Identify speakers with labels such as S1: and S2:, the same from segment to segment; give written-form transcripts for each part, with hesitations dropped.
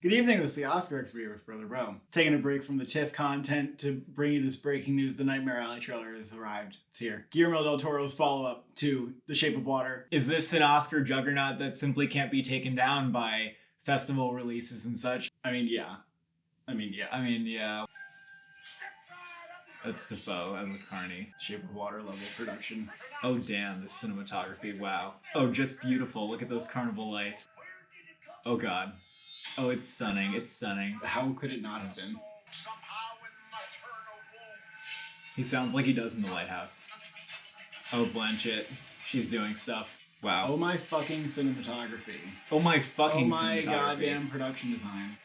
S1: Good evening, this is the Oscar Expert with Brother Bro. Taking a break from the TIFF content to bring you this breaking news. The Nightmare Alley trailer has arrived. It's here. Guillermo del Toro's follow-up to The Shape of Water.
S2: Is this an Oscar juggernaut that simply can't be taken down by festival releases and such?
S1: I mean, yeah.
S2: That's Defoe as a Carney.
S1: Shape of Water level production.
S2: Oh damn, the cinematography, wow. Oh, just beautiful. Look at those carnival lights. Oh god. Oh, it's stunning. It's stunning.
S1: How could it not have been?
S2: He sounds like he does in The Lighthouse. Oh, Blanchett. She's doing stuff. Wow.
S1: Oh my fucking cinematography.
S2: Oh my fucking
S1: cinematography. Oh my
S2: cinematography.
S1: goddamn production design.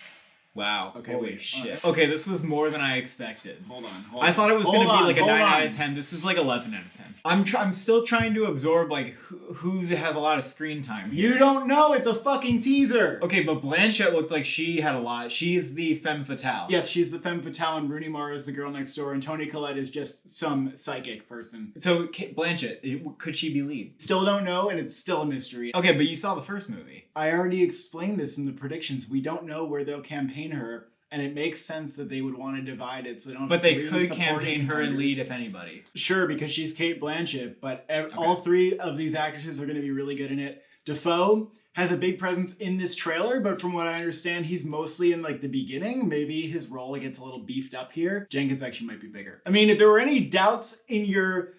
S2: Wow.
S1: Okay,
S2: holy
S1: wait.
S2: shit. Okay, this was more than I expected.
S1: Hold on.
S2: I thought it was going to be like a 9 out of 10. This is like 11 out of 10. I'm still trying to absorb like who has a lot of screen time here.
S1: You don't know. It's a fucking teaser.
S2: Okay, but Blanchett looked like she had a lot. She's the femme fatale.
S1: Yes, she's the femme fatale, and Rooney Mara is the girl next door, and Toni Collette is just some psychic person.
S2: So Blanchett, could she be lead?
S1: Still don't know, and it's still a mystery.
S2: Okay, but you saw the first movie.
S1: I already explained this in the predictions. We don't know where they'll campaign her. And it makes sense that they would want to divide it so they don't.
S2: But they could campaign her and lead if anybody.
S1: Sure, because she's Cate Blanchett. But all three of these actresses are going to be really good in it. Defoe has a big presence in this trailer, but from what I understand, he's mostly in like the beginning. Maybe his role gets a little beefed up here. Jenkins actually might be bigger. I mean, if there were any doubts in your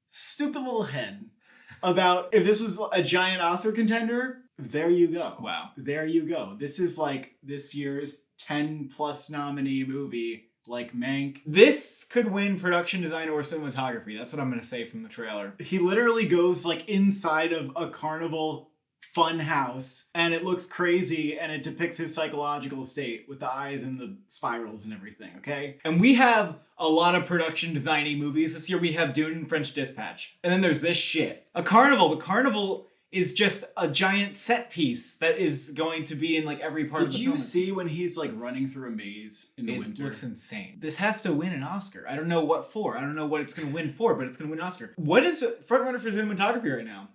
S1: stupid little head about if this was a giant Oscar contender, there you go.
S2: Wow.
S1: There you go. This is like this year's 10 plus nominee movie, like Mank.
S2: This could win production design or cinematography. That's what I'm going to say from the trailer.
S1: He literally goes like inside of a carnival fun house and it looks crazy and it depicts his psychological state with the eyes and the spirals and everything, okay?
S2: And we have a lot of production designy movies this year. We have Dune and French Dispatch. And then there's this shit. A carnival. The carnival is just a giant set piece that is going to be in like every part of the film.
S1: Did you see when he's like running through a maze in the winter?
S2: It looks insane. This has to win an Oscar. I don't know what for. I don't know what it's going to win for, but it's going to win an Oscar. What is frontrunner for cinematography right now?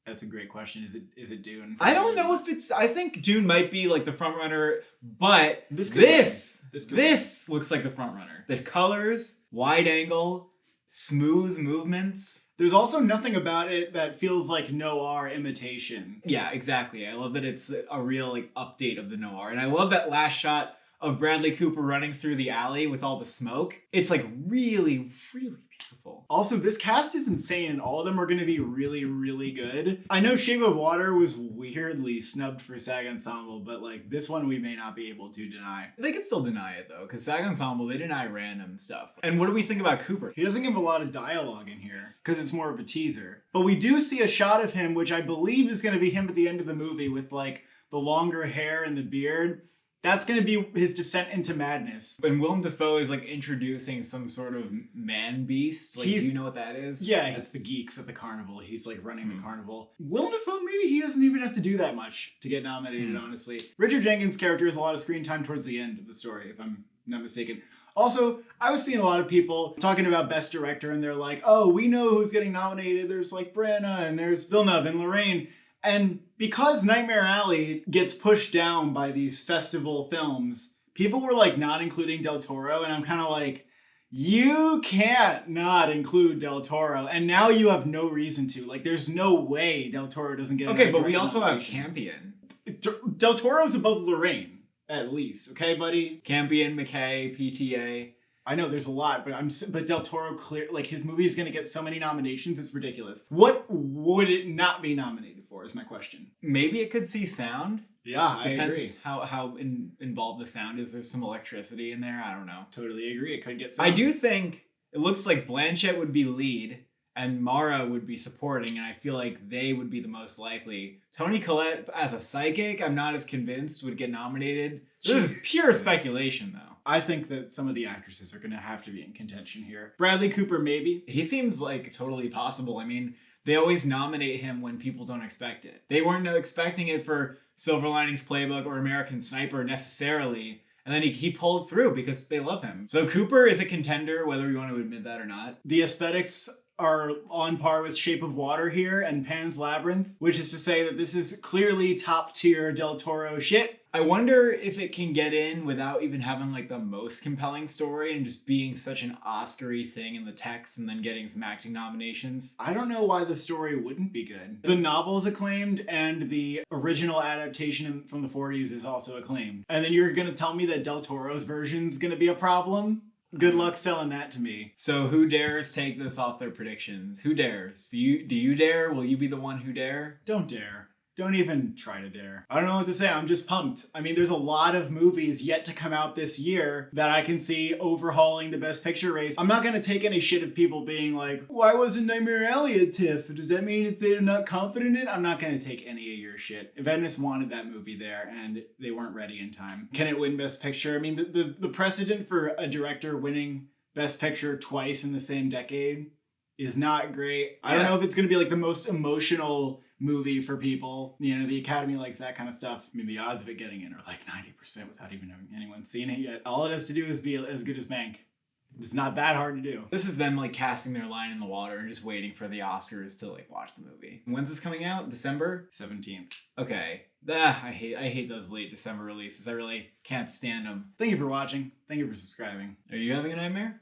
S1: That's a great question. Is it Dune?
S2: I don't know if it's... I think Dune might be like the frontrunner, but this looks like the frontrunner. The colors, wide angle, smooth movements.
S1: There's also nothing about it that feels like noir imitation.
S2: Yeah, exactly. I love that it's a real like update of the noir. And I love that last shot of Bradley Cooper running through the alley with all the smoke. It's like really, really beautiful.
S1: Also, this cast is insane and all of them are going to be really, really good. I know Shape of Water was weirdly snubbed for SAG Ensemble, but like this one we may not be able to deny.
S2: They could still deny it though, because SAG Ensemble, they deny random stuff. And what do we think about Cooper?
S1: He doesn't give a lot of dialogue in here because it's more of a teaser. But we do see a shot of him, which I believe is going to be him at the end of the movie with like the longer hair and the beard. That's going to be his descent into madness.
S2: And Willem Dafoe is like introducing some sort of man beast. Like, do you know what that is?
S1: Yeah, it's the geeks at the carnival. He's like running the carnival. Willem Dafoe, maybe he doesn't even have to do that much to get nominated, honestly. Richard Jenkins' character has a lot of screen time towards the end of the story, if I'm not mistaken. Also, I was seeing a lot of people talking about Best Director, and they're like, oh, we know who's getting nominated. There's like Branagh, and there's Villeneuve and Lorraine. And because Nightmare Alley gets pushed down by these festival films, people were like not including Del Toro, and I'm kind of like, you can't not include Del Toro, and now you have no reason to. Like, there's no way Del Toro doesn't get.
S2: Okay, but we also have Campion.
S1: Del Toro's above Lorraine, at least. Okay, buddy.
S2: Campion, McKay, PTA.
S1: I know there's a lot, but Del Toro like his movie is going to get so many nominations, it's ridiculous. What would it not be nominated for is my question.
S2: Maybe it could see sound.
S1: Yeah, I agree.
S2: How involved the sound is. There's some electricity in there. I don't know.
S1: Totally agree. It could get sound.
S2: I do think it looks like Blanchett would be lead and Mara would be supporting, and I feel like they would be the most likely. Toni Collette as a psychic, I'm not as convinced would get nominated. This is pure speculation, though.
S1: I think that some of the actresses are going to have to be in contention here. Bradley Cooper, maybe.
S2: He seems like totally possible. I mean, they always nominate him when people don't expect it. They weren't expecting it for Silver Linings Playbook or American Sniper necessarily. And then he pulled through because they love him. So Cooper is a contender, whether you want to admit that or not.
S1: The aesthetics are on par with Shape of Water here and Pan's Labyrinth, which is to say that this is clearly top tier Del Toro shit.
S2: I wonder if it can get in without even having like the most compelling story and just being such an Oscar-y thing in the text and then getting some acting nominations.
S1: I don't know why the story wouldn't be good. The novel's acclaimed and the original adaptation from the 40s is also acclaimed. And then you're gonna tell me that Del Toro's version's gonna be a problem? Good luck selling that to me.
S2: So who dares take this off their predictions? Who dares? Do you dare? Will you be the one who dare?
S1: Don't dare. Don't even try to dare. I don't know what to say. I'm just pumped. I mean, there's a lot of movies yet to come out this year that I can see overhauling the Best Picture race. I'm not going to take any shit of people being like, why wasn't Nightmare Alley a TIFF? Does that mean they're not confident in it? I'm not going to take any of your shit. Venice wanted that movie there and they weren't ready in time. Can it win Best Picture? I mean, the precedent for a director winning Best Picture twice in the same decade is not great. I don't know if it's going to be like the most emotional movie for people. You know, the Academy likes that kind of stuff. I mean, the odds of it getting in are like 90% without even having anyone seen it yet. All it has to do is be as good as Mank. It's not that hard to do.
S2: This is them like casting their line in the water and just waiting for the Oscars to like watch the movie. When's this coming out? December
S1: 17th.
S2: Okay. I hate those late December releases. I really can't stand them.
S1: Thank you for watching. Thank you for subscribing.
S2: Are you having a nightmare?